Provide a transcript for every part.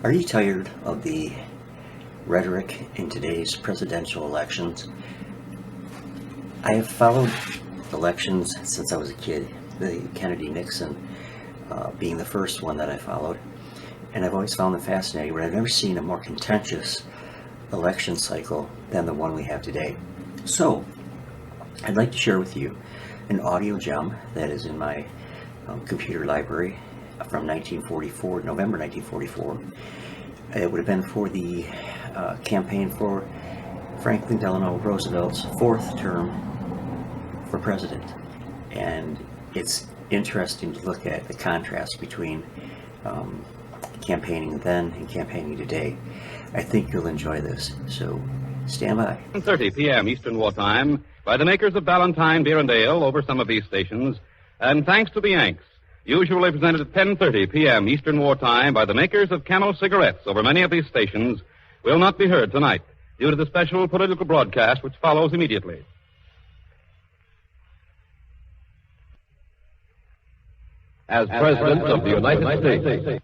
Are you tired of the rhetoric in today's presidential elections? I have followed elections since I was a kid, the Kennedy-Nixon being the first one that I followed, and I've always found them fascinating, but I've never seen a more contentious election cycle than the one we have today. So, I'd like to share with you an audio gem that is in my computer library from November 1944. It would have been for the campaign for Franklin Delano Roosevelt's fourth term for president. And it's interesting to look at the contrast between campaigning then and campaigning today. I think you'll enjoy this, so stand by. 10:30 p.m. Eastern Wartime by the makers of Ballantine Beer and Ale over some of these stations, and thanks to the Yanks, usually presented at 10:30 p.m. Eastern Wartime by the makers of Camel cigarettes over many of these stations, will not be heard tonight due to the special political broadcast which follows immediately. As President of the United States.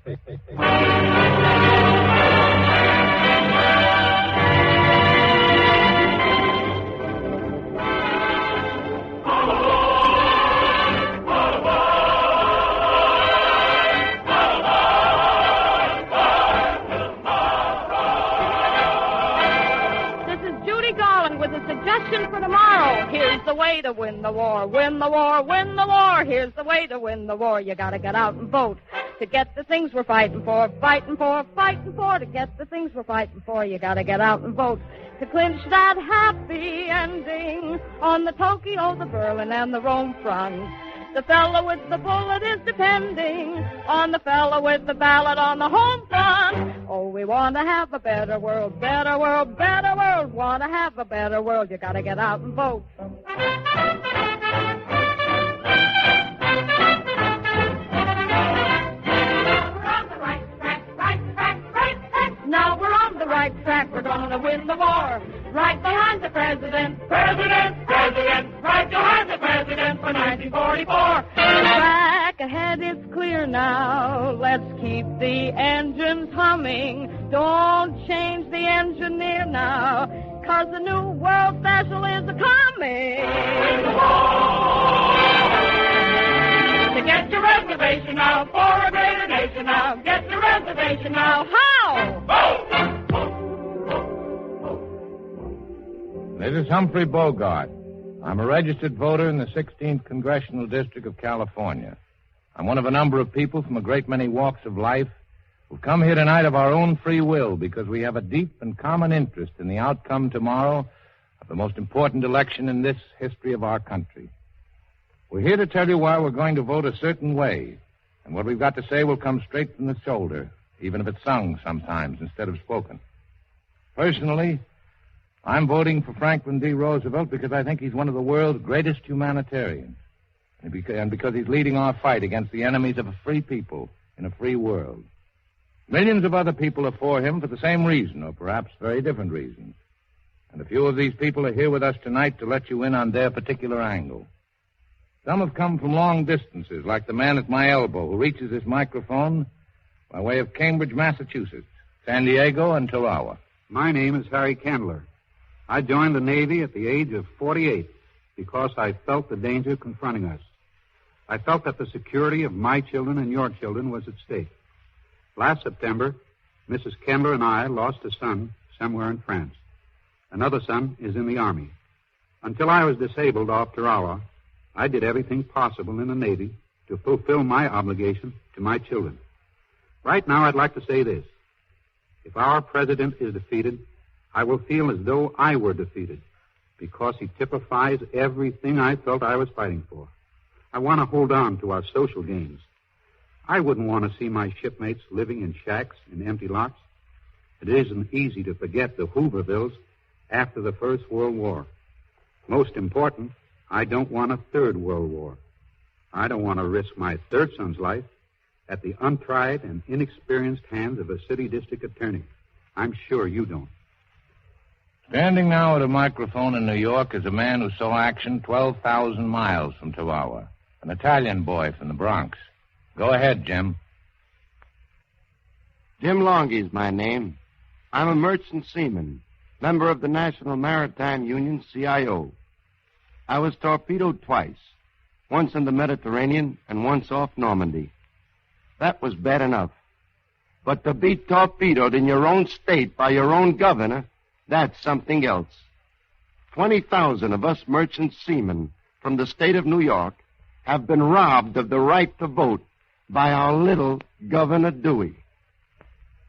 For tomorrow, here's the way to win the war. Win the war, win the war. Here's the way to win the war. You gotta get out and vote to get the things we're fighting for. Fighting for, fighting for. To get the things we're fighting for, you gotta get out and vote to clinch that happy ending on the Tokyo, the Berlin, and the Rome front. The fellow with the bullet is depending on the fellow with the ballot on the home front. Oh, we want to have a better world, better world, better world. Want to have a better world, you got to get out and vote. Now we're on the right track, we're going to win the war. Right behind the president. President, president, right behind the president for 1944. The track ahead is clear now. Let's keep the engines humming. Don't change the engineer now, 'cause the new world special is a-coming. Win the war! To get your reservation now for a greater nation now. Get your reservation now. How? Vote! This is Humphrey Bogart. I'm a registered voter in the 16th Congressional District of California. I'm one of a number of people from a great many walks of life who've come here tonight of our own free will because we have a deep and common interest in the outcome tomorrow of the most important election in this history of our country. We're here to tell you why we're going to vote a certain way, and what we've got to say will come straight from the shoulder, even if it's sung sometimes instead of spoken. Personally, I'm voting for Franklin D. Roosevelt because I think he's one of the world's greatest humanitarians, and because he's leading our fight against the enemies of a free people in a free world. Millions of other people are for him for the same reason, or perhaps very different reasons. And a few of these people are here with us tonight to let you in on their particular angle. Some have come from long distances, like the man at my elbow who reaches this microphone by way of Cambridge, Massachusetts, San Diego, and Tarawa. My name is Harry Candler. I joined the Navy at the age of 48 because I felt the danger confronting us. I felt that the security of my children and your children was at stake. Last September, Mrs. Candler and I lost a son somewhere in France. Another son is in the Army. Until I was disabled off Tarawa, I did everything possible in the Navy to fulfill my obligation to my children. Right now, I'd like to say this. If our president is defeated, I will feel as though I were defeated because he typifies everything I felt I was fighting for. I want to hold on to our social gains. I wouldn't want to see my shipmates living in shacks in empty lots. It isn't easy to forget the Hoovervilles after the First World War. Most important, I don't want a third World War. I don't want to risk my third son's life at the untried and inexperienced hands of a city district attorney. I'm sure you don't. Standing now at a microphone in New York is a man who saw action 12,000 miles from Tarawa, an Italian boy from the Bronx. Go ahead, Jim. Jim Longy's my name. I'm a merchant seaman, member of the National Maritime Union, CIO. I was torpedoed twice, once in the Mediterranean and once off Normandy. That was bad enough. But to be torpedoed in your own state by your own governor, that's something else. 20,000 of us merchant seamen from the state of New York have been robbed of the right to vote by our little Governor Dewey.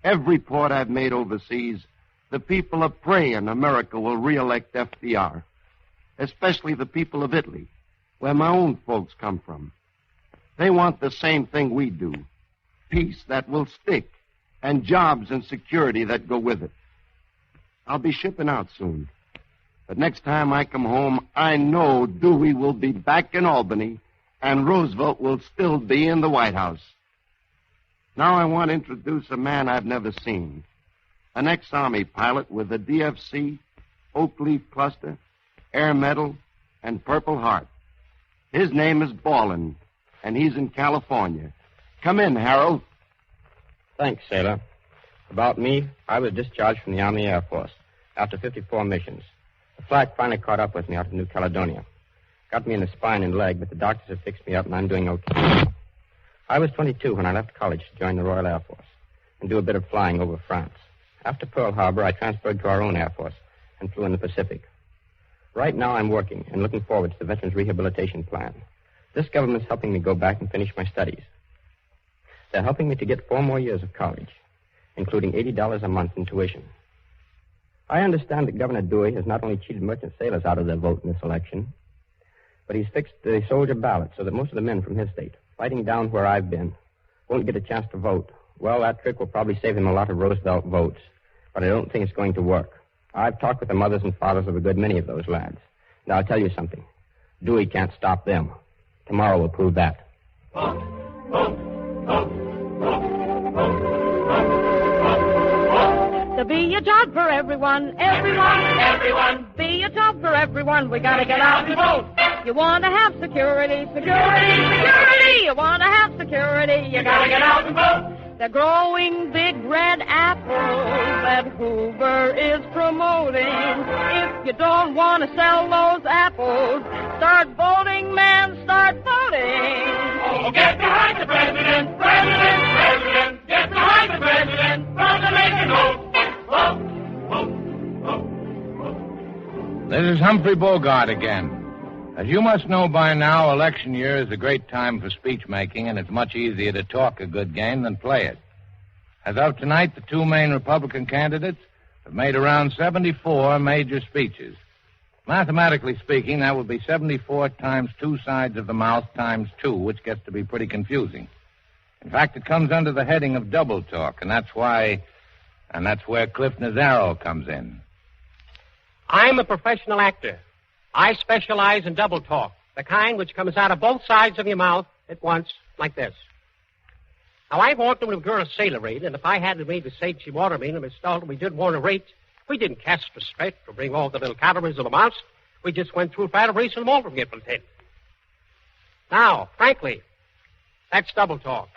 Every port I've made overseas, the people are praying America will re-elect FDR, especially the people of Italy, where my own folks come from. They want the same thing we do, peace that will stick, and jobs and security that go with it. I'll be shipping out soon. But next time I come home, I know Dewey will be back in Albany, and Roosevelt will still be in the White House. Now I want to introduce a man I've never seen. An ex-Army pilot with a DFC, Oak Leaf Cluster, Air Medal, and Purple Heart. His name is Ballin, and he's in California. Come in, Harold. Thanks, sailor. About me, I was discharged from the Army Air Force after 54 missions. The flak finally caught up with me out of New Caledonia. Got me in the spine and leg, but the doctors have fixed me up, and I'm doing okay. I was 22 when I left college to join the Royal Air Force and do a bit of flying over France. After Pearl Harbor, I transferred to our own Air Force and flew in the Pacific. Right now, I'm working and looking forward to the Veterans Rehabilitation Plan. This government's helping me go back and finish my studies. They're helping me to get 4 more years of college, including $80 a month in tuition. I understand that Governor Dewey has not only cheated merchant sailors out of their vote in this election, but he's fixed the soldier ballot so that most of the men from his state, fighting down where I've been, won't get a chance to vote. Well, that trick will probably save him a lot of Roosevelt votes, but I don't think it's going to work. I've talked with the mothers and fathers of a good many of those lads. Now, I'll tell you something. Dewey can't stop them. Tomorrow will prove that. To be a job for everyone, everyone. Be a job for everyone. We gotta get out and vote. You want to have security. You want to have security. You gotta get out and vote. They're growing big red apples that Hoover is promoting. If you don't want to sell those apples, start voting, man, start voting. Oh, get behind the president. Get behind the president. From the make a note. This is Humphrey Bogart again. As you must know by now, election year is a great time for speech-making, and it's much easier to talk a good game than play it. As of tonight, the 2 main Republican candidates have made around 74 major speeches. Mathematically speaking, that would be 74 times 2 sides of the mouth times 2, which gets to be pretty confusing. In fact, it comes under the heading of double talk, and that's where Cliff Nazaro comes in. I'm a professional actor. I specialize in double talk, the kind which comes out of both sides of your mouth at once, like this. Now, I walked into a girl's sailor rate, and if I hadn't made the say she wanted me, and Miss Dalton, we did want a rate, we didn't cast for straight or bring all the little calories of the mouse. We just went through fat of race and all from April 10. Now, frankly, that's double talk.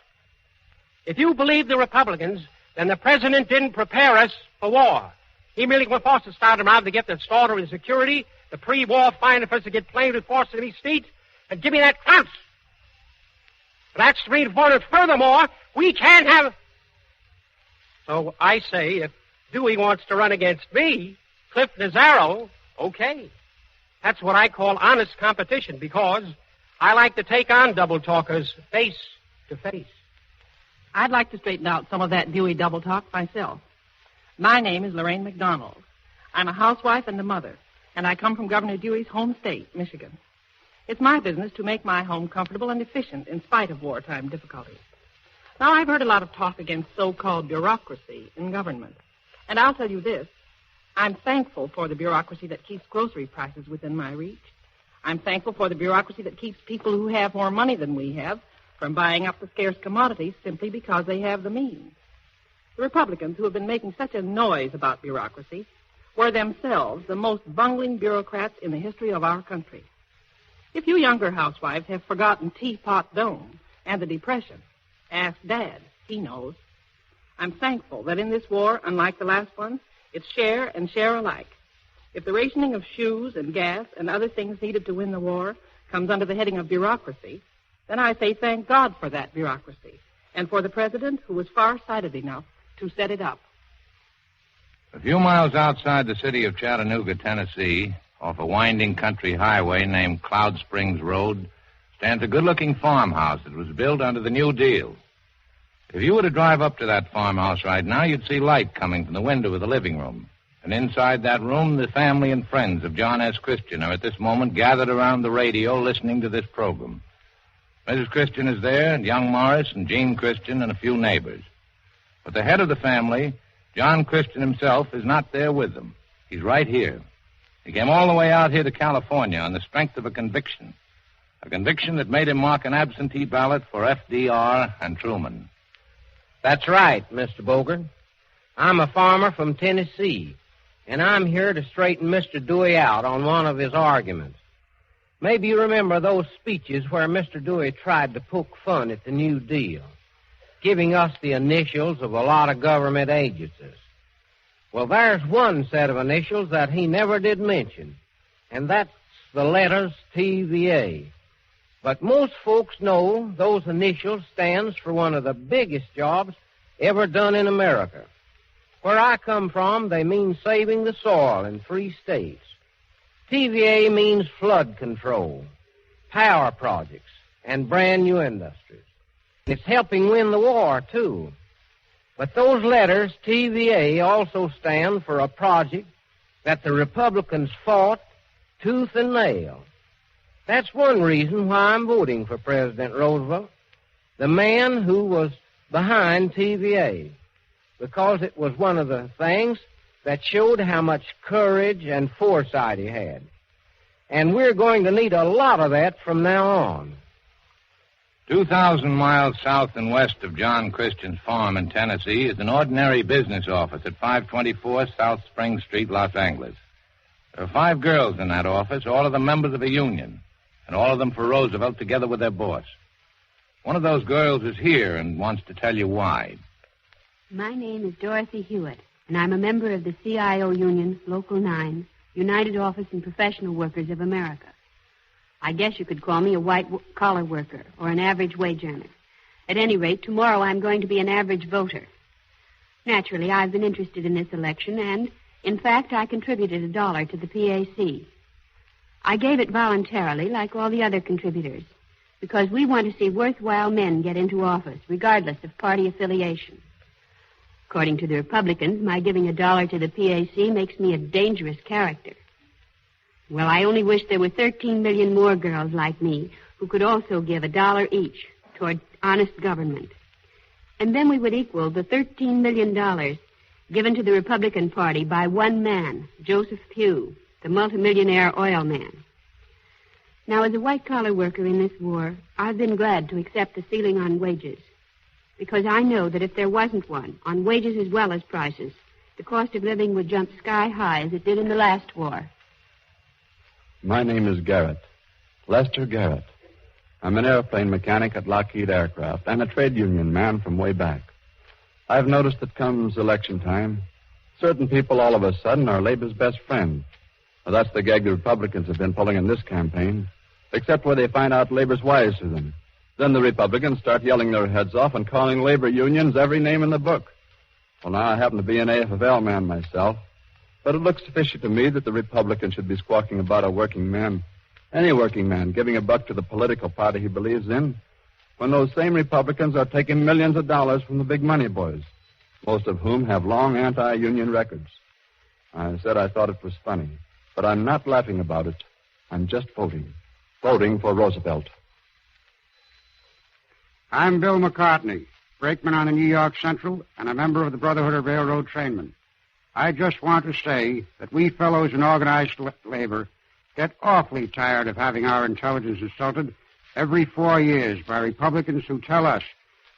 If you believe the Republicans, then the president didn't prepare us for war. He merely went forced to start around to get the slaughter and security, the pre-war fine for us to get played with force in these states, and give me that clout. But that's 3 to 4, and furthermore, we can't have... So I say, if Dewey wants to run against me, Cliff Nazaro, okay. That's what I call honest competition, because I like to take on double talkers face to face. I'd like to straighten out some of that Dewey double talk myself. My name is Lorraine McDonald. I'm a housewife and a mother, and I come from Governor Dewey's home state, Michigan. It's my business to make my home comfortable and efficient in spite of wartime difficulties. Now, I've heard a lot of talk against so-called bureaucracy in government. And I'll tell you this, I'm thankful for the bureaucracy that keeps grocery prices within my reach. I'm thankful for the bureaucracy that keeps people who have more money than we have from buying up the scarce commodities simply because they have the means. The Republicans, who have been making such a noise about bureaucracy, were themselves the most bungling bureaucrats in the history of our country. If you younger housewives have forgotten Teapot Dome and the Depression, ask Dad. He knows. I'm thankful that in this war, unlike the last one, it's share and share alike. If the rationing of shoes and gas and other things needed to win the war comes under the heading of bureaucracy, then I say thank God for that bureaucracy and for the president who was far-sighted enough to set it up. A few miles outside the city of Chattanooga, Tennessee, off a winding country highway named Cloud Springs Road, stands a good-looking farmhouse that was built under the New Deal. If you were to drive up to that farmhouse right now, you'd see light coming from the window of the living room. And inside that room, the family and friends of John S. Christian are at this moment gathered around the radio listening to this program. Mrs. Christian is there, and young Morris and Jean Christian and a few neighbors. But the head of the family, John Christian himself, is not there with them. He's right here. He came all the way out here to California on the strength of a conviction that made him mark an absentee ballot for FDR and Truman. That's right, Mr. Bogert. I'm a farmer from Tennessee, and I'm here to straighten Mr. Dewey out on one of his arguments. Maybe you remember those speeches where Mr. Dewey tried to poke fun at the New Deal, giving us the initials of a lot of government agencies. Well, there's one set of initials that he never did mention, and that's the letters TVA. But most folks know those initials stands for one of the biggest jobs ever done in America. Where I come from, they mean saving the soil in free states. TVA means flood control, power projects, and brand new industries. It's helping win the war, too. But those letters, TVA, also stand for a project that the Republicans fought tooth and nail. That's one reason why I'm voting for President Roosevelt, the man who was behind TVA, because it was one of the things that showed how much courage and foresight he had. And we're going to need a lot of that from now on. 2,000 miles south and west of John Christian's farm in Tennessee is an ordinary business office at 524 South Spring Street, Los Angeles. There are 5 girls in that office, all of them members of a union, and all of them for Roosevelt together with their boss. One of those girls is here and wants to tell you why. My name is Dorothy Hewitt, and I'm a member of the CIO Union, Local 9, United Office and Professional Workers of America. I guess you could call me a white-collar worker or an average wage earner. At any rate, tomorrow I'm going to be an average voter. Naturally, I've been interested in this election, and, in fact, I contributed $1 to the PAC. I gave it voluntarily, like all the other contributors, because we want to see worthwhile men get into office, regardless of party affiliation. According to the Republicans, my giving $1 to the PAC makes me a dangerous character. Well, I only wish there were 13 million more girls like me who could also give $1 each toward honest government. And then we would equal the $13 million given to the Republican Party by one man, Joseph Pugh, the multimillionaire oil man. Now, as a white-collar worker in this war, I've been glad to accept the ceiling on wages, because I know that if there wasn't one, on wages as well as prices, the cost of living would jump sky high as it did in the last war. My name is Garrett, Lester Garrett. I'm an airplane mechanic at Lockheed Aircraft and a trade union man from way back. I've noticed that comes election time, certain people all of a sudden are Labor's best friend. Well, that's the gag the Republicans have been pulling in this campaign, except where they find out Labor's wise to them. Then the Republicans start yelling their heads off and calling labor unions every name in the book. Well, now I happen to be an AFL man myself, but it looks fishy to me that the Republicans should be squawking about a working man, any working man, giving $1 to the political party he believes in, when those same Republicans are taking millions of dollars from the big money boys, most of whom have long anti-union records. I said I thought it was funny, but I'm not laughing about it. I'm just voting for Roosevelt. I'm Bill McCartney, brakeman on the New York Central and a member of the Brotherhood of Railroad Trainmen. I just want to say that we fellows in organized labor get awfully tired of having our intelligence insulted every 4 years by Republicans who tell us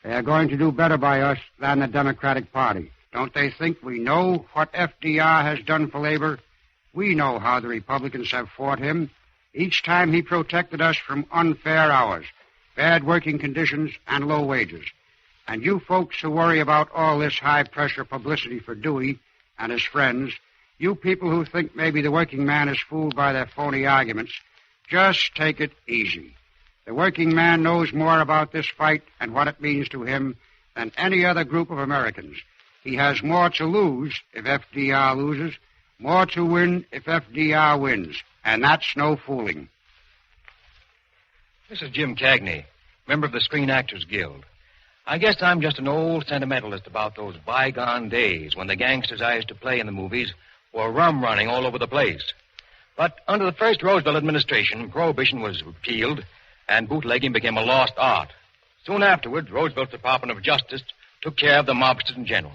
they are going to do better by us than the Democratic Party. Don't they think we know what FDR has done for labor? We know how the Republicans have fought him each time he protected us from unfair hours, bad working conditions, and low wages. And you folks who worry about all this high-pressure publicity for Dewey and his friends, you people who think maybe the working man is fooled by their phony arguments, just take it easy. The working man knows more about this fight and what it means to him than any other group of Americans. He has more to lose if FDR loses, more to win if FDR wins, and that's no fooling. This is Jim Cagney, member of the Screen Actors Guild. I guess I'm just an old sentimentalist about those bygone days when the gangsters I used to play in the movies were rum running all over the place. But under the first Roosevelt administration, Prohibition was repealed and bootlegging became a lost art. Soon afterwards, Roosevelt's Department of Justice took care of the mobsters in general.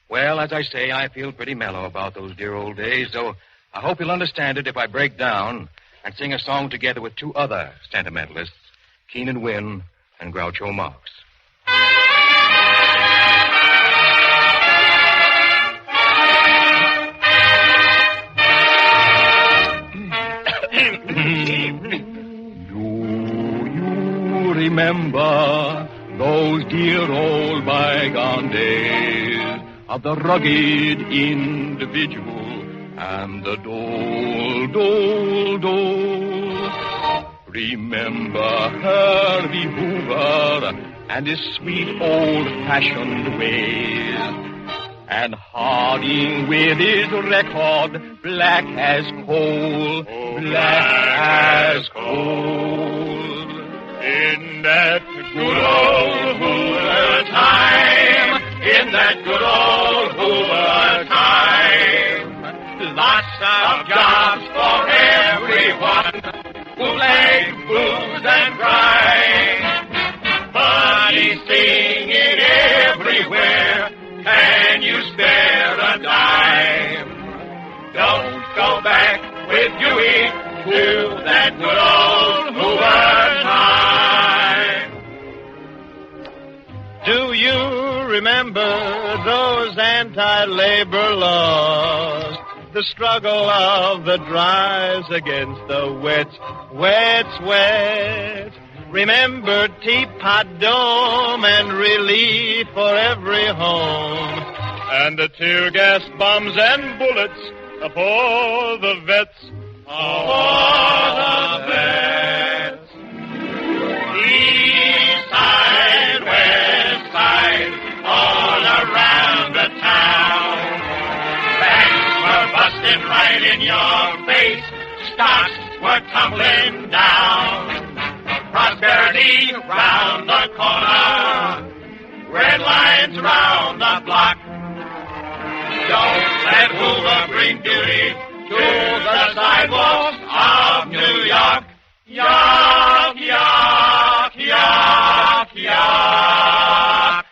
Well, as I say, I feel pretty mellow about those dear old days, so I hope you'll understand it if I break down and sing a song together with two other sentimentalists, Keenan Wynn and Groucho Marx. Remember those dear old bygone days of the rugged individual and the dole. Remember Herbie Hoover and his sweet old-fashioned ways, and Harding with his record, black as coal, black as coal. In that good old Hoover time, in that good old Hoover time, lots of jobs for everyone who played blues and cry. Money singing everywhere, can you spare a dime? Don't go back with Dewey to that good old Hoover time. Do you remember those anti-labor laws? The struggle of the dries against the wets. Remember Teapot Dome and relief for every home. And the tear gas bombs and bullets for the vets. For the vets. East side, west side, all around the town. Banks were busting right in your face. Stocks were tumbling down. Prosperity round the corner. Red lines round the block. Don't let Hoover bring Dewey to the sidewalks of New York. York, York, York, York.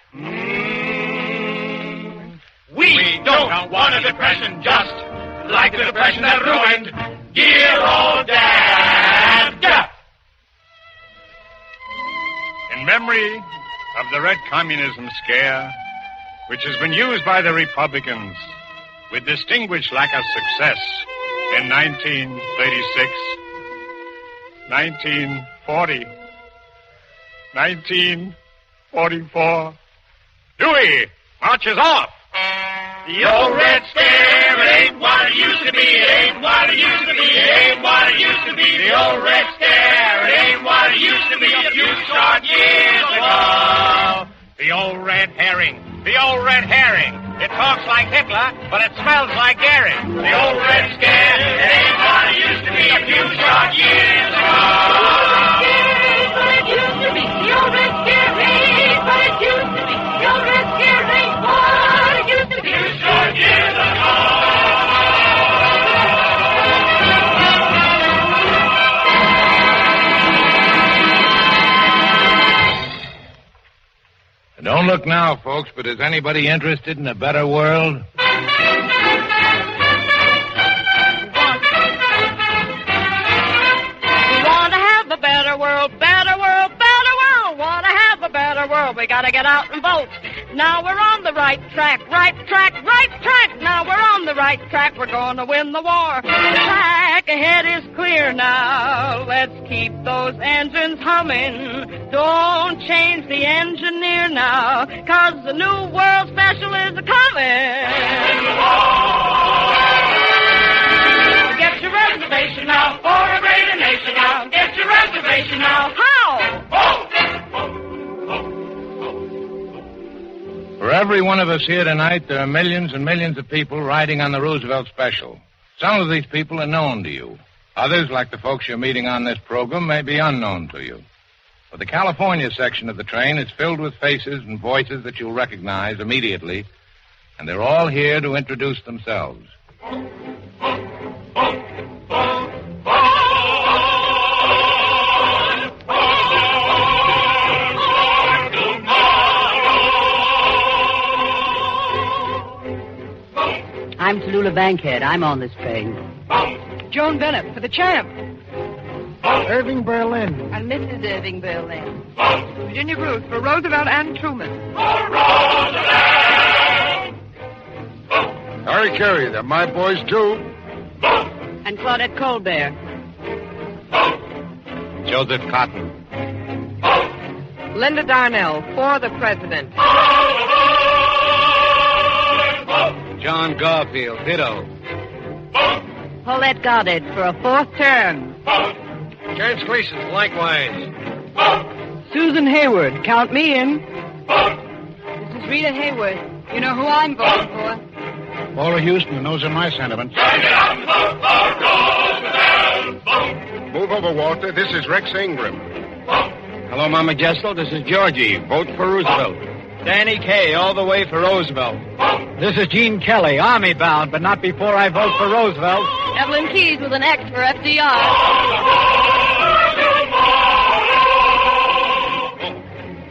We don't want a depression just like the depression that ruined dear old Dad. Get up! In memory of the Red Communism scare, which has been used by the Republicans with distinguished lack of success in 1936, 1940, 1944. Dewey marches off. The old Red Scare, it ain't what it used to be, it ain't what it used to be, it ain't what it used to be. The old Red Scare, it ain't what it used to be a few short years ago. The old red herring. The old red herring. It talks like Hitler, but it smells like Gary. The old Red Scare, it ain't what it used to be a few short years ago. The old Red Scare ain't what it used to be. The old Red Scare ain't what it used to be. A few short years ago. Don't look now, folks, but is anybody interested in a better world? We want to have a better world, better world, better world. Want to have a better world. We got to get out and vote. Now we're on the right track, right track, right track. Now we're on the right track. We're going to win the war. The track track ahead is clear now. Let's keep those engines humming. Don't change the engineer now, 'cause the new world special is a-coming. Get your reservation now for a greater nation now. Get your reservation now. How? For every one of us here tonight, there are millions and millions of people riding on the Roosevelt Special. Some of these people are known to you. Others, like the folks you're meeting on this program, may be unknown to you. But the California section of the train is filled with faces and voices that you'll recognize immediately, and they're all here to introduce themselves. I'm Tallulah Bankhead. I'm on this train. Joan Bennett for the champ. Irving Berlin. And Mrs. Irving Berlin. Virginia Bruce for Roosevelt and Truman. Harry Carey, they're my boys, too. And Claudette Colbert. Joseph Cotton. Linda Darnell for the president. John Garfield, ditto. Paulette Goddard for a fourth term. Terence Gleason, likewise. Susan Hayward, count me in. This is Rita Hayworth. You know who I'm voting for? Paula Houston, those are my sentiments. Move over, Walter. This is Rex Ingram. Hello, Mama Jessel. This is Georgie. Vote for Roosevelt. Danny Kaye, all the way for Roosevelt. This is Gene Kelly, army bound, but not before I vote for Roosevelt. Evelyn Keyes with an X for FDR.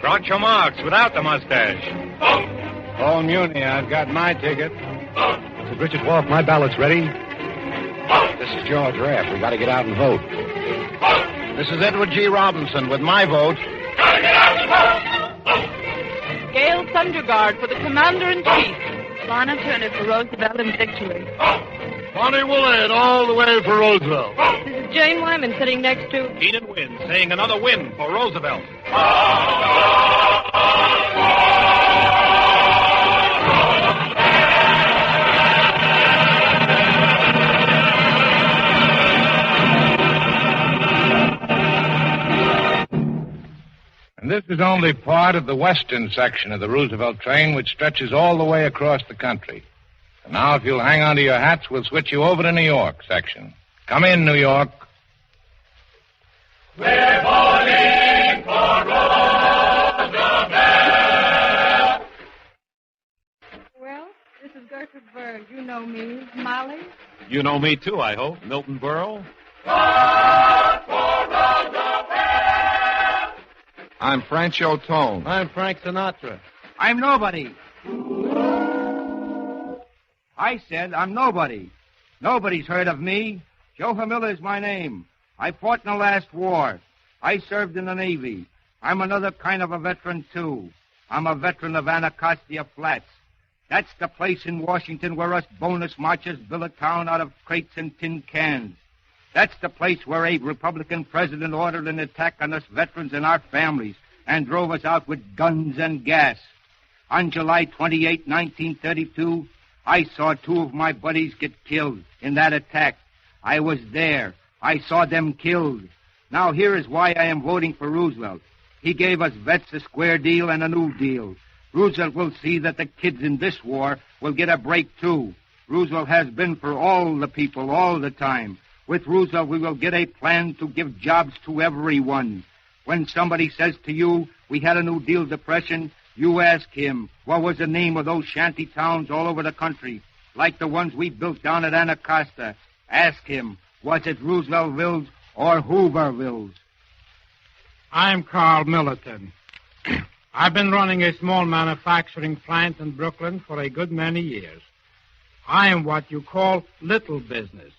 Groucho Marx without the mustache. Paul Muni, I've got my ticket. This is Richard Wolf. My ballot's ready. This is George Rapp. We got to get out and vote. This is Edward G. Robinson with my vote. Gail Sundergaard for the commander-in-chief. Lana Turner for Roosevelt and victory. Bonnie Willard, all the way for Roosevelt. This is Jane Wyman sitting next to Keenan Wynn saying another win for Roosevelt. And this is only part of the western section of the Roosevelt train, which stretches all the way across the country. And now, if you'll hang on to your hats, we'll switch you over to New York section. Come in, New York. We're voting for Roosevelt. Well, this is Gertrude Berg. You know me. Molly? You know me, too, I hope. Milton Berle. I'm Francho Tone. I'm Frank Sinatra. I'm nobody. I said I'm nobody. Nobody's heard of me. Joe Hamilla is my name. I fought in the last war. I served in the Navy. I'm another kind of a veteran, too. I'm a veteran of Anacostia Flats. That's the place in Washington where us bonus marchers build a town out of crates and tin cans. That's the place where a Republican president ordered an attack on us veterans and our families and drove us out with guns and gas. On July 28, 1932, I saw two of my buddies get killed in that attack. I was there. I saw them killed. Now here is why I am voting for Roosevelt. He gave us vets a square deal and a new deal. Roosevelt will see that the kids in this war will get a break, too. Roosevelt has been for all the people all the time. With Roosevelt, we will get a plan to give jobs to everyone. When somebody says to you, we had a New Deal depression, you ask him, what was the name of those shanty towns all over the country, like the ones we built down at Anacostia? Ask him, was it Rooseveltville's or Hooverville's? I'm Carl Milliton. I've been running a small manufacturing plant in Brooklyn for a good many years. I am what you call little business.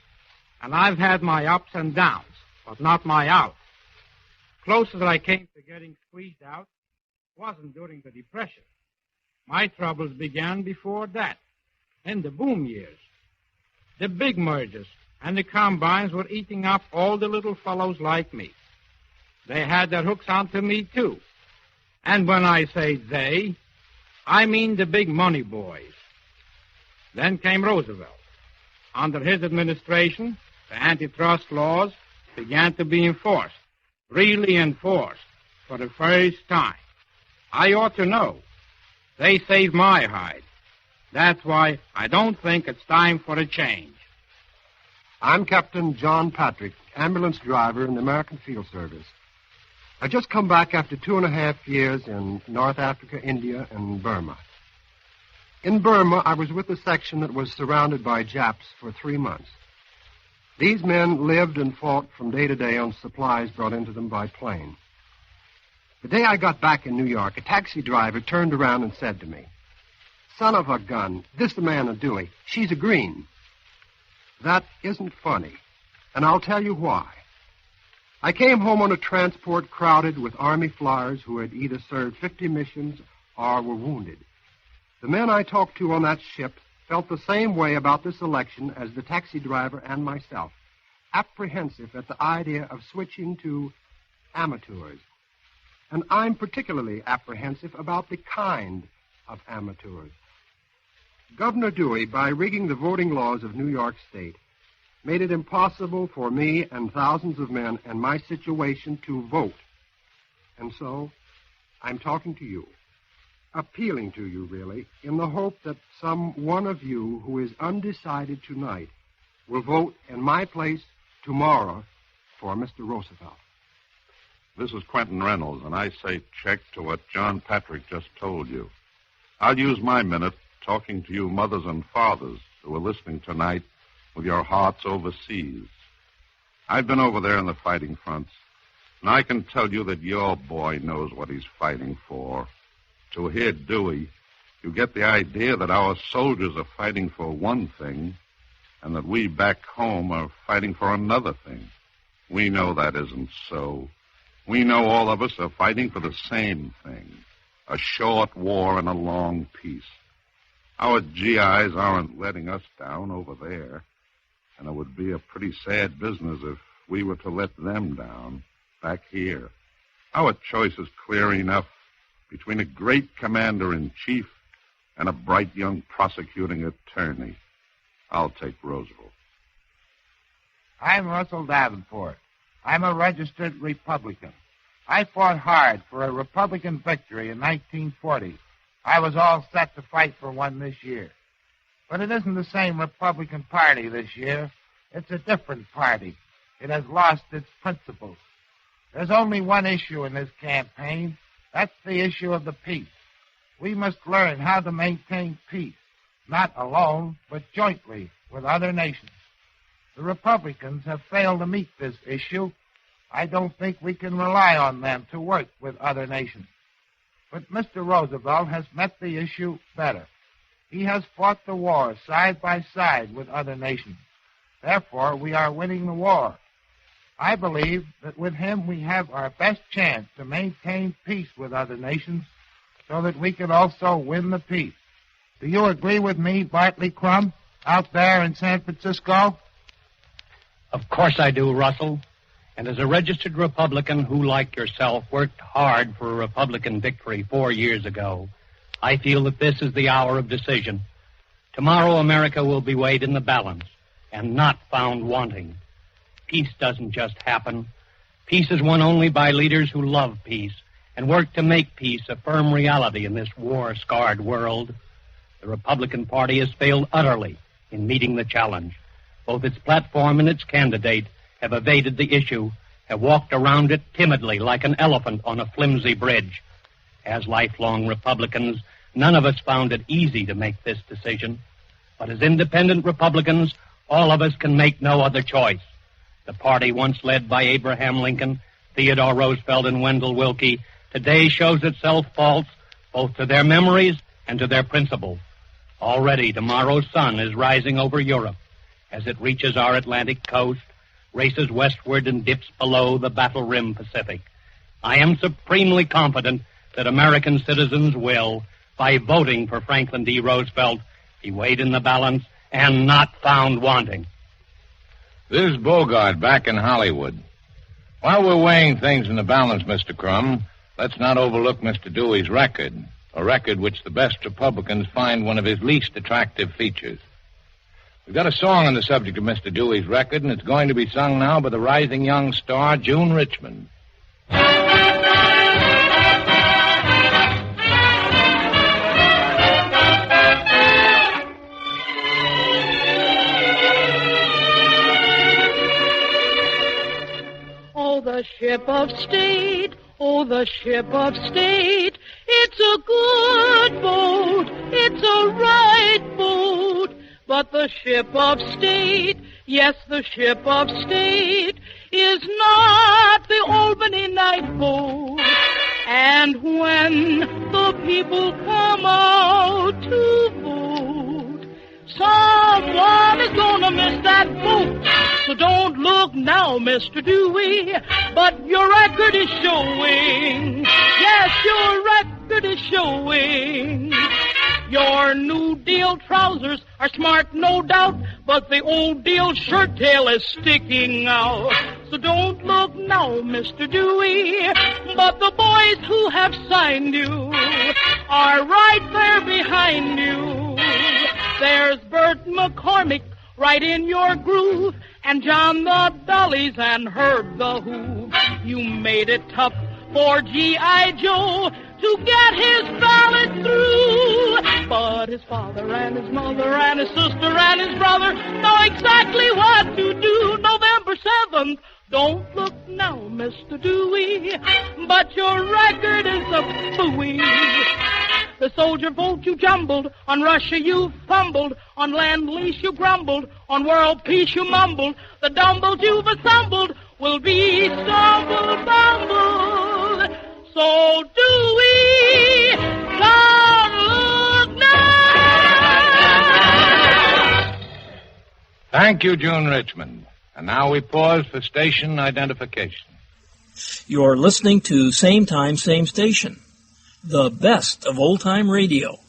And I've had my ups and downs, but not my outs. Closest I came to getting squeezed out wasn't during the Depression. My troubles began before that, in the boom years. The big mergers, and the combines were eating up all the little fellows like me. They had their hooks onto me, too. And when I say they, I mean the big money boys. Then came Roosevelt. Under his administration, the antitrust laws began to be enforced, really enforced, for the first time. I ought to know. They saved my hide. That's why I don't think it's time for a change. I'm Captain John Patrick, ambulance driver in the American Field Service. I just come back after 2.5 years in North Africa, India, and Burma. In Burma, I was with a section that was surrounded by Japs for 3 months. These men lived and fought from day to day on supplies brought into them by plane. The day I got back in New York, a taxi driver turned around and said to me, "Son of a gun, this the man a Dewey. She's a green." That isn't funny, and I'll tell you why. I came home on a transport crowded with Army flyers who had either served 50 missions or were wounded. The men I talked to on that ship felt the same way about this election as the taxi driver and myself, apprehensive at the idea of switching to amateurs. And I'm particularly apprehensive about the kind of amateurs. Governor Dewey, by rigging the voting laws of New York State, made it impossible for me and thousands of men in my situation to vote. And so, I'm talking to you, appealing to you, really, in the hope that some one of you who is undecided tonight will vote in my place tomorrow for Mr. Roosevelt. This is Quentin Reynolds, and I say check to what John Patrick just told you. I'll use my minute talking to you mothers and fathers who are listening tonight with your hearts overseas. I've been over there in the fighting fronts, and I can tell you that your boy knows what he's fighting for. To hear Dewey, you get the idea that our soldiers are fighting for one thing, and that we back home are fighting for another thing. We know that isn't so. We know all of us are fighting for the same thing, a short war and a long peace. Our GIs aren't letting us down over there, and it would be a pretty sad business if we were to let them down back here. Our choice is clear enough between a great commander-in-chief and a bright young prosecuting attorney. I'll take Roosevelt. I'm Russell Davenport. I'm a registered Republican. I fought hard for a Republican victory in 1940. I was all set to fight for one this year. But it isn't the same Republican Party this year. It's a different party. It has lost its principles. There's only one issue in this campaign. That's the issue of the peace. We must learn how to maintain peace, not alone, but jointly with other nations. The Republicans have failed to meet this issue. I don't think we can rely on them to work with other nations. But Mr. Roosevelt has met the issue better. He has fought the war side by side with other nations. Therefore, we are winning the war. I believe that with him we have our best chance to maintain peace with other nations so that we can also win the peace. Do you agree with me, Bartley Crumb, out there in San Francisco? Of course I do, Russell. And as a registered Republican who, like yourself, worked hard for a Republican victory 4 years ago, I feel that this is the hour of decision. Tomorrow, America will be weighed in the balance and not found wanting. Peace doesn't just happen. Peace is won only by leaders who love peace and work to make peace a firm reality in this war-scarred world. The Republican Party has failed utterly in meeting the challenge. Both its platform and its candidate have evaded the issue, have walked around it timidly like an elephant on a flimsy bridge. As lifelong Republicans, none of us found it easy to make this decision. But as independent Republicans, all of us can make no other choice. The party once led by Abraham Lincoln, Theodore Roosevelt, and Wendell Willkie today shows itself false both to their memories and to their principles. Already tomorrow's sun is rising over Europe as it reaches our Atlantic coast, races westward, and dips below the battle-rimmed Pacific. I am supremely confident that American citizens will, by voting for Franklin D. Roosevelt, be weighed in the balance and not found wanting. This is Bogart back in Hollywood. While we're weighing things in the balance, Mr. Crum, let's not overlook Mr. Dewey's record, a record which the best Republicans find one of his least attractive features. We've got a song on the subject of Mr. Dewey's record, and it's going to be sung now by the rising young star, June Richmond. Oh, the ship of state, oh, the ship of state, it's a good boat, it's a right boat. But the ship of state, yes, the ship of state, is not the Albany night boat. And when the people come out to vote, someone is gonna miss that boat. So don't look now, Mr. Dewey, but your record is showing. Yes, your record is showing. Your New Deal trousers are smart, no doubt, but the Old Deal shirt tail is sticking out. So don't look now, Mr. Dewey, but the boys who have signed you are right there behind you. There's Bert McCormick right in your groove, and John the Dollies and Herb the Who. You made it tough for G.I. Joe to get his ballot through. But his father and his mother and his sister and his brother know exactly what to do. November 7th, don't look now, Mr. Dewey, but your record is a phooey. The soldier vote you jumbled, on Russia you fumbled, on land lease you grumbled, on world peace you mumbled. The dumbles you've assembled will be stumbled, bumbled. So Dewey, don't look now. Thank you, June Richmond. And now we pause for station identification. You're listening to Same Time, Same Station, the best of old-time radio.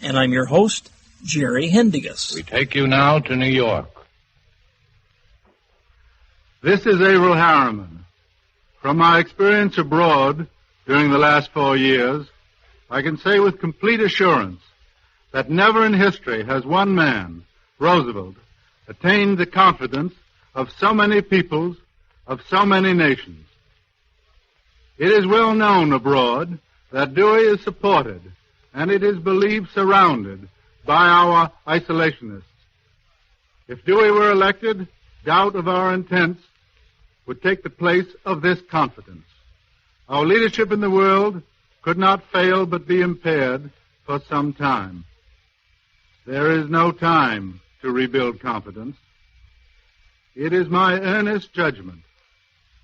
And I'm your host, Jerry Hendigas. We take you now to New York. This is Averill Harriman. From my experience abroad during the last 4 years, I can say with complete assurance that never in history has one man, Roosevelt, attained the confidence of so many peoples, of so many nations. It is well known abroad that Dewey is supported, and it is believed surrounded, by our isolationists. If Dewey were elected, doubt of our intents would take the place of this confidence. Our leadership in the world could not fail but be impaired for some time. There is no time to rebuild confidence. It is my earnest judgment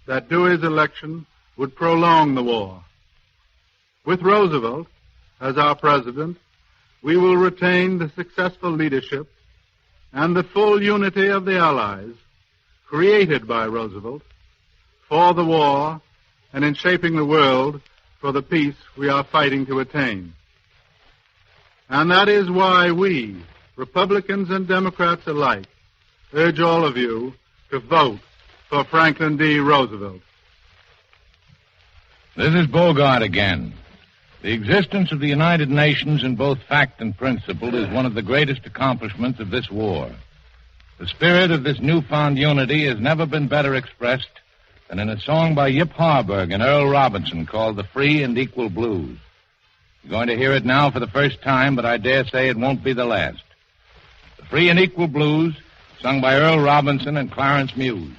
that Dewey's election would prolong the war. With Roosevelt as our president, we will retain the successful leadership and the full unity of the Allies created by Roosevelt for the war and in shaping the world for the peace we are fighting to attain. And that is why we, Republicans and Democrats alike, urge all of you to vote for Franklin D. Roosevelt. This is Bogart again. The existence of the United Nations in both fact and principle is one of the greatest accomplishments of this war. The spirit of this newfound unity has never been better expressed than in a song by Yip Harburg and Earl Robinson called The Free and Equal Blues. You're going to hear it now for the first time, but I dare say it won't be the last. The Free and Equal Blues, sung by Earl Robinson and Clarence Muse.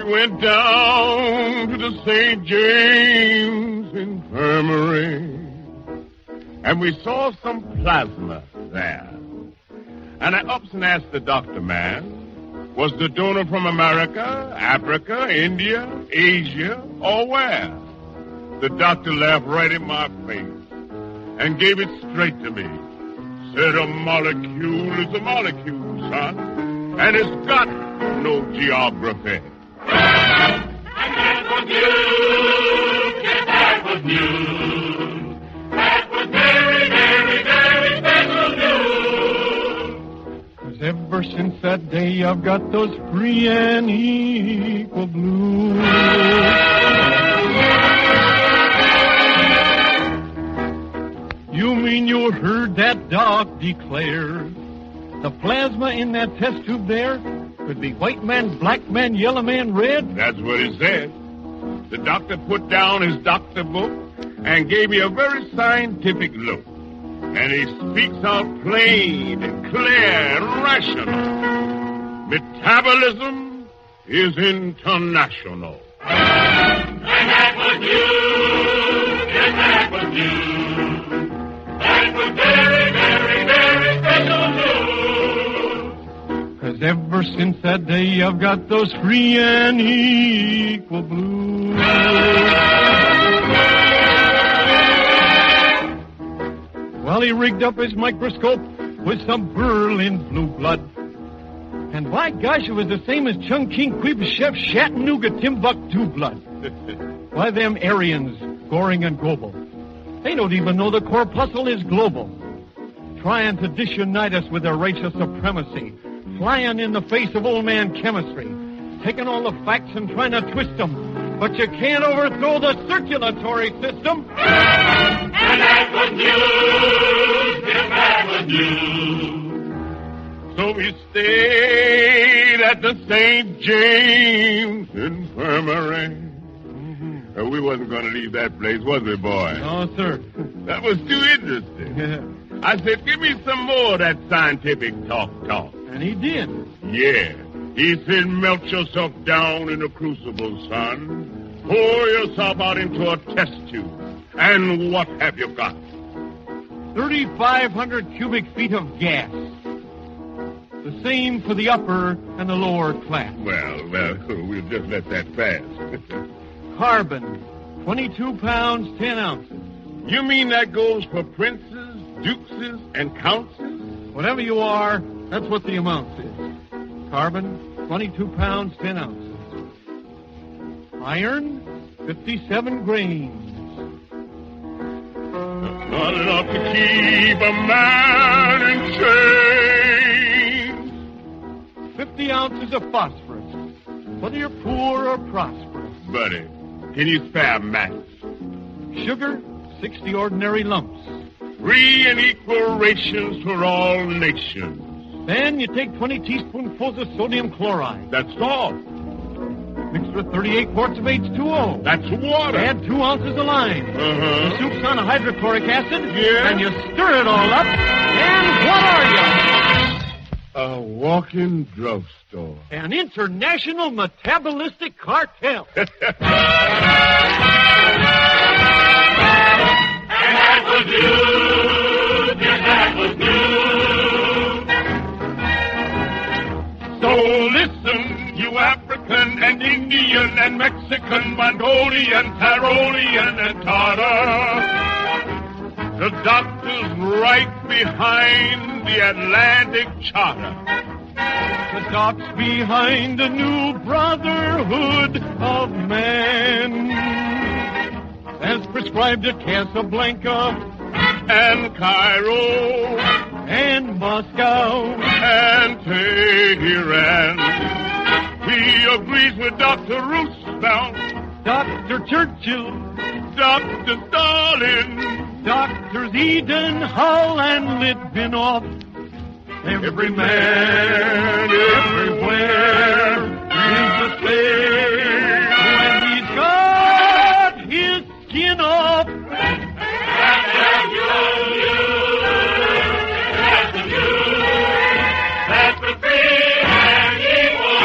Went down to the St. James Infirmary, and we saw some plasma there. And I ups and asked the doctor man, was the donor from America, Africa, India, Asia, or where? The doctor laughed right in my face and gave it straight to me. Said a molecule is a molecule, son, and it's got no geography. And that was news. Yes, that was news. That was very, very, very special news. 'Cause ever since that day, I've got those free and equal blues. You mean you heard that doc declare the plasma in that test tube there could be white man, black man, yellow man, red? That's what he said. The doctor put down his doctor book and gave me a very scientific look. And he speaks out plain and clear and rational. Metabolism is international. And that was news. Yes, that was news. That was very, very, very special news. 'Cause ever since that day, I've got those free and equal blues. Well, he rigged up his microscope with some Berlin blue blood. And by gosh, it was the same as Chung King Chef Chattanooga Timbuktu blood. Why, them Aryans, Goring and Goebel, they don't even know the corpuscle is global. Trying to disunite us with their racial supremacy. Flying in the face of old man chemistry. Taking all the facts and trying to twist them. But you can't overthrow the circulatory system. And that was news. Yes, that was news. So we stayed at the St. James Infirmary. We wasn't going to leave that place, was we, boy? No, sir. That was too interesting. I said, give me some more of that scientific talk. And he did. Yeah. He said, melt yourself down in a crucible, son. Pour yourself out into a test tube. And what have you got? 3,500 cubic feet of gas. The same for the upper and the lower class. Well, we'll just let that pass. Carbon, 22 pounds, 10 ounces. You mean that goes for princes, dukes, and counts? Whatever you are, that's what the amount is. Carbon, 22 pounds, 10 ounces. Iron, 57 grains. Not enough to keep a man in chains. 50 ounces of phosphorus, whether you're poor or prosperous. Buddy, can you spare maths? Sugar, 60 ordinary lumps. Free and equal rations for all nations. Then you take 20 teaspoonfuls of sodium chloride. That's all. Mixed with 38 quarts of H2O. That's water. Add 2 ounces of lime. The soup's on a hydrochloric acid. Yeah. And you stir it all up. And what are you? A walking drugstore. An international metabolistic cartel. And that was news. Yes, that was news. So listen, you African and Indian and Mexican, Mongolian, Tyrolian and Tartar. The doctor's right behind the Atlantic Charter. The doc's behind a new brotherhood of man. As prescribed at Casablanca and Cairo and Moscow and Tehran. He agrees with Dr. Roosevelt, Dr. Churchill, Dr. Stalin, Doctors Eden, Hull, and Litvinov. Every man, everywhere, is the same when he's got his skin off. That's the free and equal.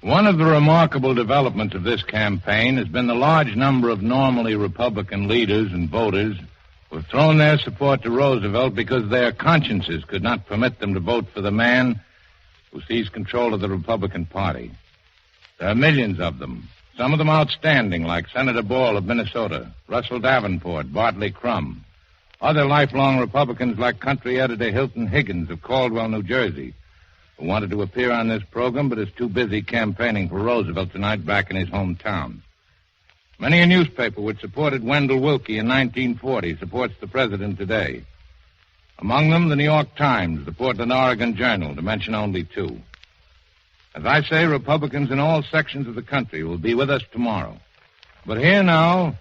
One of the remarkable developments of this campaign has been the large number of normally Republican leaders and voters who have thrown their support to Roosevelt because their consciences could not permit them to vote for the man who seized control of the Republican Party. There are millions of them, Some of them outstanding, like Senator Ball of Minnesota, Russell Davenport, Bartley Crum. Other lifelong Republicans like country editor Hilton Higgins of Caldwell, New Jersey, who wanted to appear on this program but is too busy campaigning for Roosevelt tonight back in his hometown. Many a newspaper which supported Wendell Willkie in 1940 supports the president today. Among them, the New York Times, the Portland, Oregon Journal, to mention only two. As I say, Republicans in all sections of the country will be with us tomorrow. But here now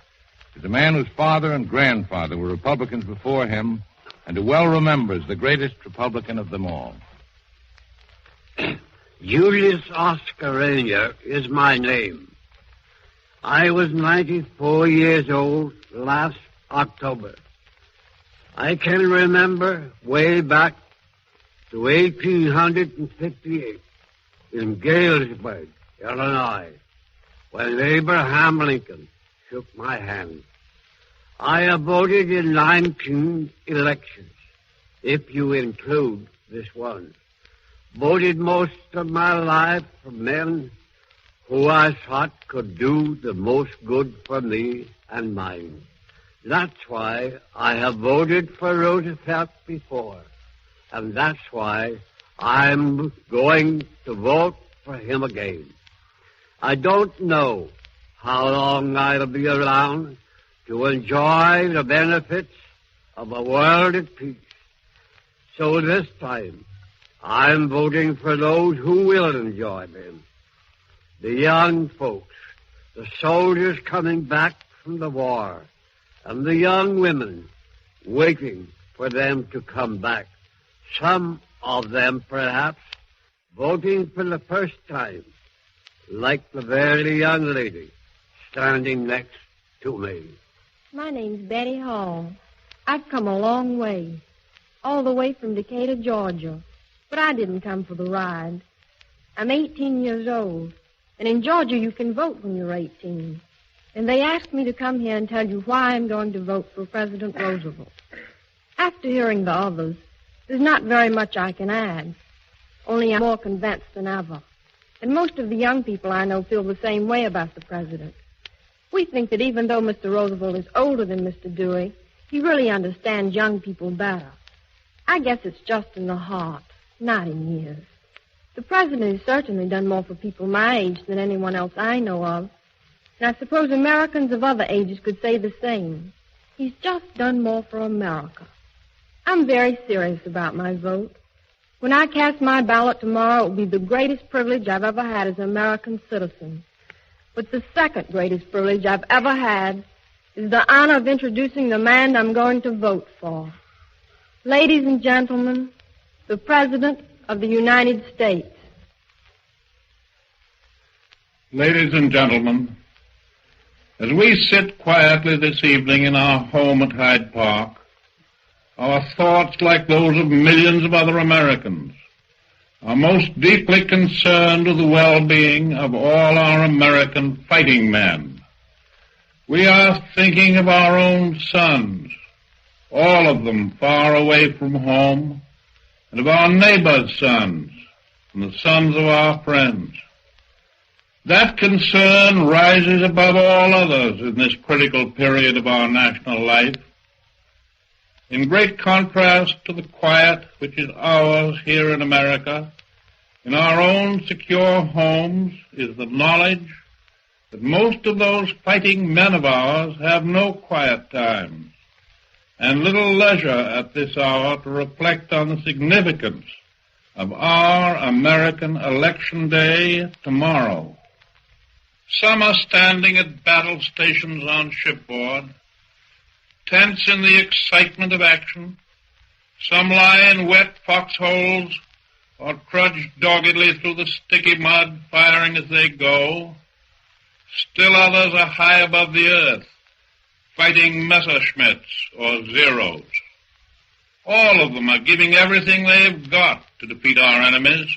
is a man whose father and grandfather were Republicans before him and who well remembers the greatest Republican of them all. Julius Oscar Ranger is my name. I was 94 years old last October. I can remember way back to 1858 in Galesburg, Illinois, when Abraham Lincoln shook my hand. I have voted in 19 elections, if you include this one. Voted most of my life for men who I thought could do the most good for me and mine. That's why I have voted for Roosevelt before, and that's why I'm going to vote for him again. I don't know how long I'll be around to enjoy the benefits of a world at peace. So this time, I'm voting for those who will enjoy them. The young folks, the soldiers coming back from the war, and the young women waiting for them to come back. Some of them, perhaps, voting for the first time, like the very young lady standing next to me. My name's Betty Hall. I've come a long way, all the way from Decatur, Georgia. But I didn't come for the ride. I'm 18 years old, and in Georgia you can vote when you're 18. And they asked me to come here and tell you why I'm going to vote for President Roosevelt. After hearing the others, there's not very much I can add, only I'm more convinced than ever. And most of the young people I know feel the same way about the president. We think that even though Mr. Roosevelt is older than Mr. Dewey, he really understands young people better. I guess it's just in the heart, not in years. The president has certainly done more for people my age than anyone else I know of. And I suppose Americans of other ages could say the same. He's just done more for America. I'm very serious about my vote. When I cast my ballot tomorrow, it will be the greatest privilege I've ever had as an American citizen. But the second greatest privilege I've ever had is the honor of introducing the man I'm going to vote for. Ladies and gentlemen, the President of the United States. Ladies and gentlemen, as we sit quietly this evening in our home at Hyde Park, our thoughts, like those of millions of other Americans, are most deeply concerned with the well-being of all our American fighting men. We are thinking of our own sons, all of them far away from home, and of our neighbors' sons, and the sons of our friends. That concern rises above all others in this critical period of our national life. In great contrast to the quiet which is ours here in America, in our own secure homes is the knowledge that most of those fighting men of ours have no quiet times and little leisure at this hour to reflect on the significance of our American election day tomorrow. Some are standing at battle stations on shipboard, tense in the excitement of action. Some lie in wet foxholes or trudge doggedly through the sticky mud, firing as they go. Still others are high above the earth, fighting Messerschmitts or Zeros. All of them are giving everything they've got to defeat our enemies.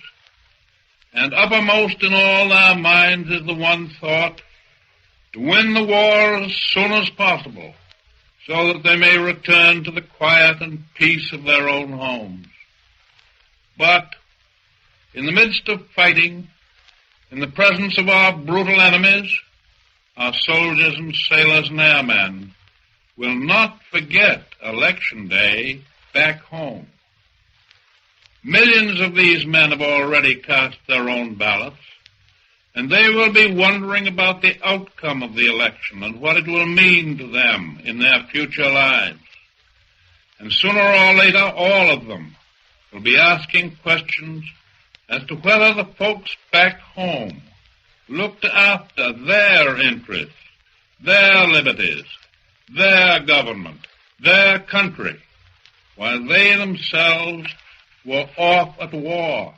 And uppermost in all their minds is the one thought, to win the war as soon as possible, so that they may return to the quiet and peace of their own homes. But in the midst of fighting, in the presence of our brutal enemies, our soldiers and sailors and airmen, will not forget Election Day back home. Millions of these men have already cast their own ballots, and they will be wondering about the outcome of the election and what it will mean to them in their future lives. And sooner or later, all of them will be asking questions as to whether the folks back home looked after their interests, their liberties, their government, their country, while they themselves were off at war.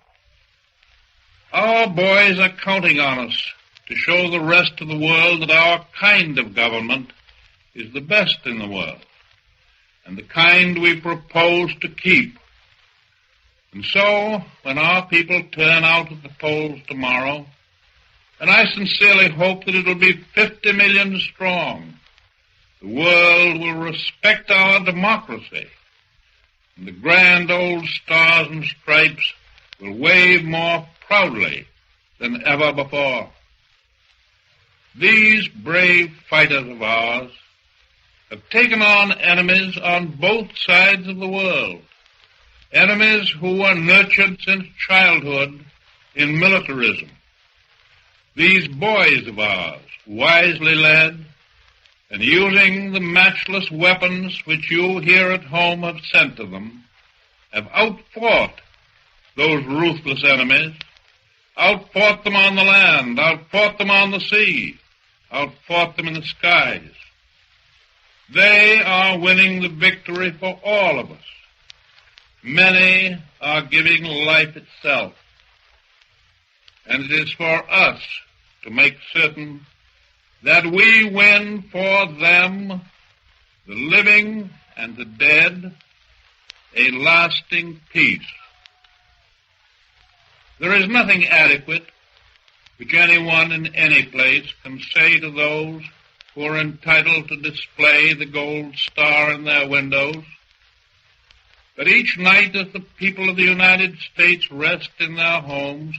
Our boys are counting on us to show the rest of the world that our kind of government is the best in the world, and the kind we propose to keep. And so, when our people turn out at the polls tomorrow, and I sincerely hope that it will be 50 million strong, the world will respect our democracy, and the grand old stars and stripes will wave more proudly than ever before. These brave fighters of ours have taken on enemies on both sides of the world, enemies who were nurtured since childhood in militarism. These boys of ours, wisely led, and using the matchless weapons which you here at home have sent to them, have outfought those ruthless enemies, outfought them on the land, outfought them on the sea, outfought them in the skies. They are winning the victory for all of us. Many are giving life itself. And it is for us to make certain that we win for them, the living and the dead, a lasting peace. There is nothing adequate which anyone in any place can say to those who are entitled to display the gold star in their windows. But each night as the people of the United States rest in their homes,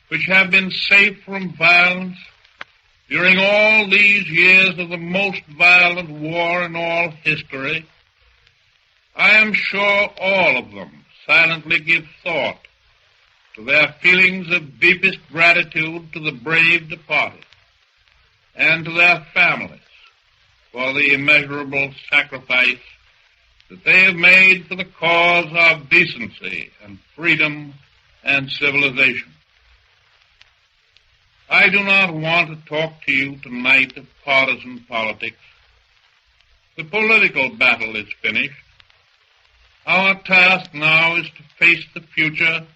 which have been safe from violence during all these years of the most violent war in all history, I am sure all of them silently give thought to their feelings of deepest gratitude to the brave departed, and to their families for the immeasurable sacrifice that they have made for the cause of decency and freedom and civilization. I do not want to talk to you tonight of partisan politics. The political battle is finished. Our task now is to face the future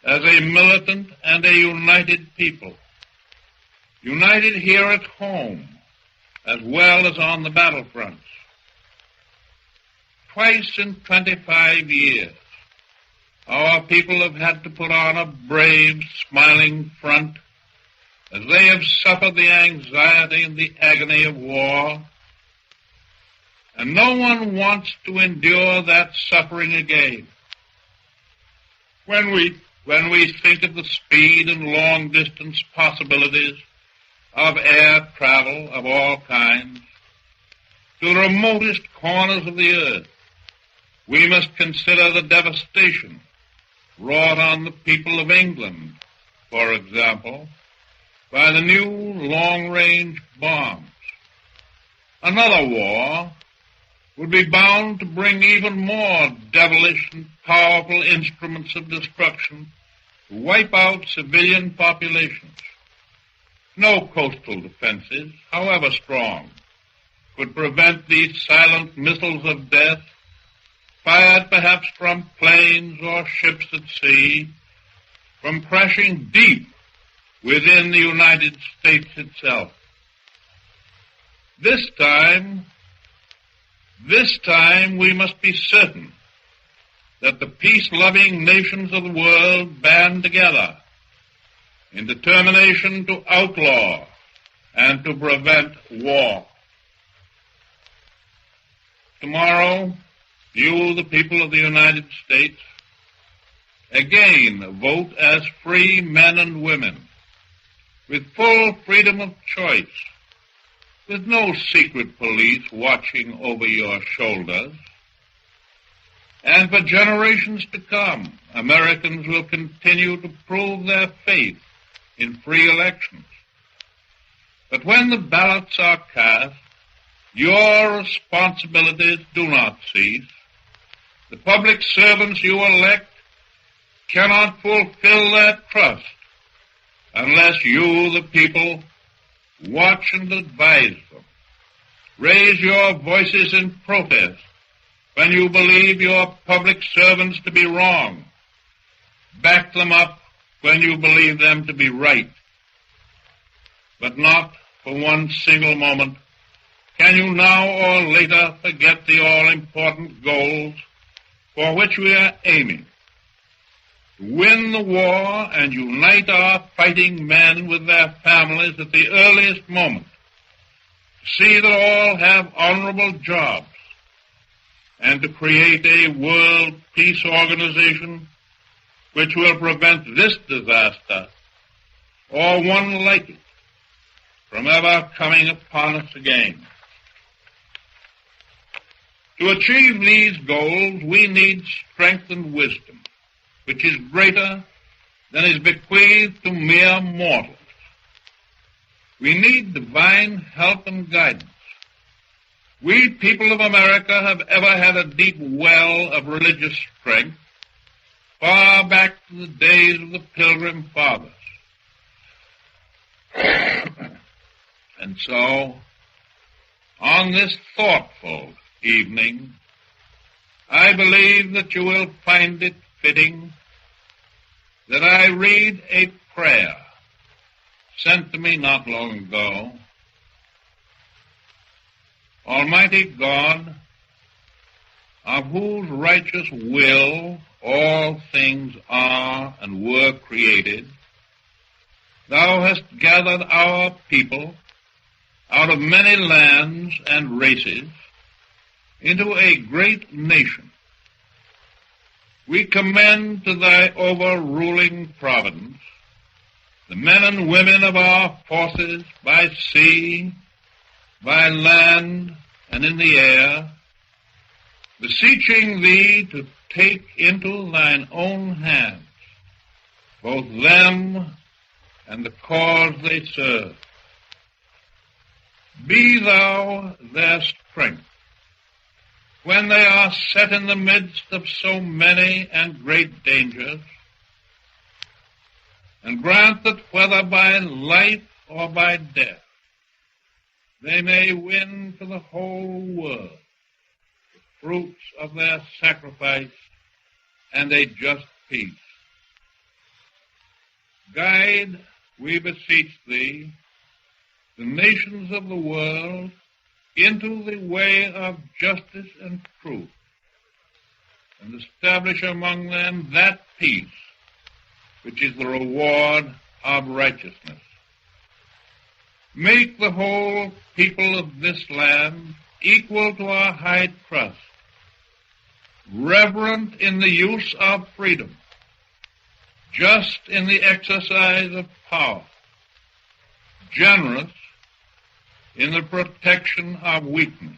as a militant and a united people, united here at home as well as on the battlefronts. Twice in 25 years, our people have had to put on a brave, smiling front as they have suffered the anxiety and the agony of war, and no one wants to endure that suffering again. When we think of the speed and long-distance possibilities of air travel of all kinds to the remotest corners of the earth, we must consider the devastation wrought on the people of England, for example, by the new long-range bombs. Another war would be bound to bring even more devilish and powerful instruments of destruction to wipe out civilian populations. No coastal defenses, however strong, could prevent these silent missiles of death, fired perhaps from planes or ships at sea, from crashing deep within the United States itself. This time we must be certain that the peace-loving nations of the world band together in determination to outlaw and to prevent war. Tomorrow, you, the people of the United States, again vote as free men and women with full freedom of choice with no secret police watching over your shoulders. And for generations to come, Americans will continue to prove their faith in free elections. But when the ballots are cast, your responsibilities do not cease. The public servants you elect cannot fulfill that trust unless you, the people, watch and advise them. Raise your voices in protest when you believe your public servants to be wrong. Back them up when you believe them to be right. But not for one single moment can you now or later forget the all-important goals for which we are aiming. To win the war and unite our fighting men with their families at the earliest moment. To see that all have honorable jobs. And to create a world peace organization which will prevent this disaster, or one like it, from ever coming upon us again. To achieve these goals, we need strength and wisdom, which is greater than is bequeathed to mere mortals. We need divine help and guidance. We people of America have ever had a deep well of religious strength, far back to the days of the Pilgrim Fathers. And so, on this thoughtful evening, I believe that you will find it fitting that I read a prayer sent to me not long ago. Almighty God, of whose righteous will all things are and were created, thou hast gathered our people out of many lands and races into a great nation. We commend to thy overruling providence the men and women of our forces by sea, by land, and in the air, beseeching thee to take into thine own hands both them and the cause they serve. Be thou their strength when they are set in the midst of so many and great dangers, and grant that whether by life or by death, they may win for the whole world the fruits of their sacrifice and a just peace. Guide, we beseech thee, the nations of the world into the way of justice and truth, and establish among them that peace which is the reward of righteousness. Make the whole people of this land equal to our high trust, reverent in the use of freedom, just in the exercise of power, generous in the protection of weakness.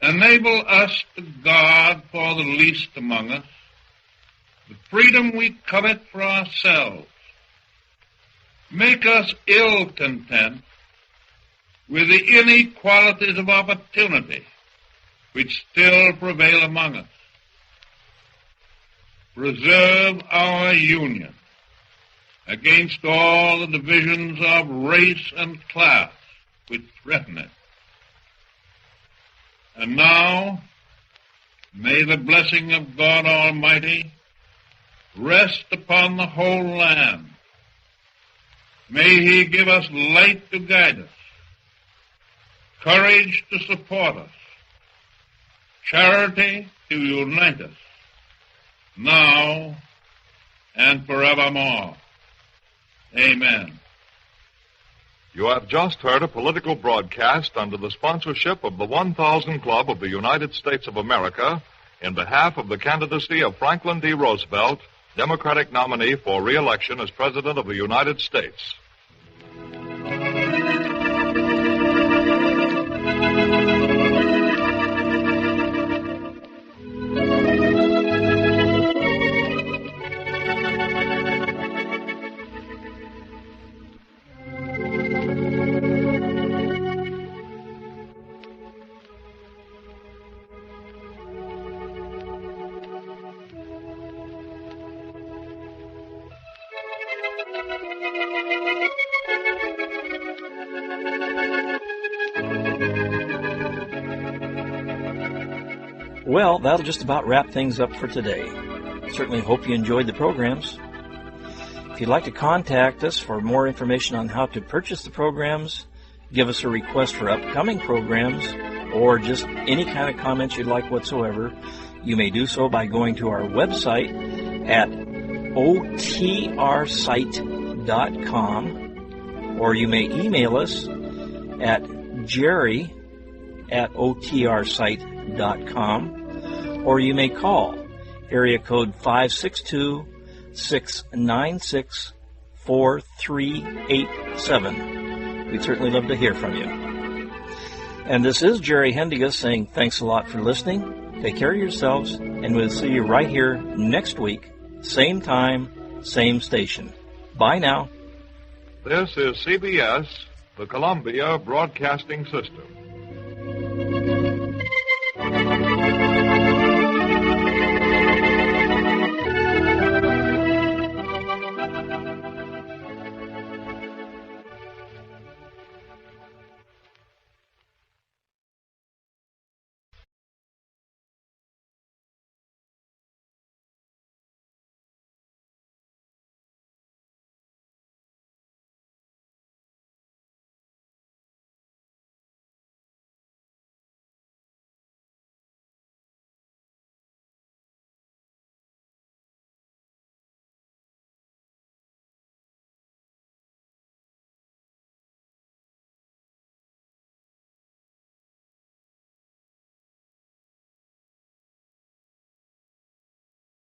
Enable us to guard for the least among us the freedom we covet for ourselves. Make us ill content with the inequalities of opportunity which still prevail among us. Preserve our union against all the divisions of race and class which threaten it. And now, may the blessing of God Almighty rest upon the whole land. May He give us light to guide us, courage to support us, charity to unite us, now and forevermore. Amen. You have just heard a political broadcast under the sponsorship of the 1000 Club of the United States of America in behalf of the candidacy of Franklin D. Roosevelt, Democratic nominee for re-election as President of the United States. Well, that'll just about wrap things up for today. Certainly hope you enjoyed the programs. If you'd like to contact us for more information on how to purchase the programs, give us a request for upcoming programs, or just any kind of comments you'd like whatsoever, you may do so by going to our website at otrsite.com, or you may email us at jerry@otrsite.com, or you may call area code 562-696-4387. We'd certainly love to hear from you. And this is Jerry Hendigas saying thanks a lot for listening. Take care of yourselves, and we'll see you right here next week, same time, same station. Bye now. This is CBS, the Columbia Broadcasting System.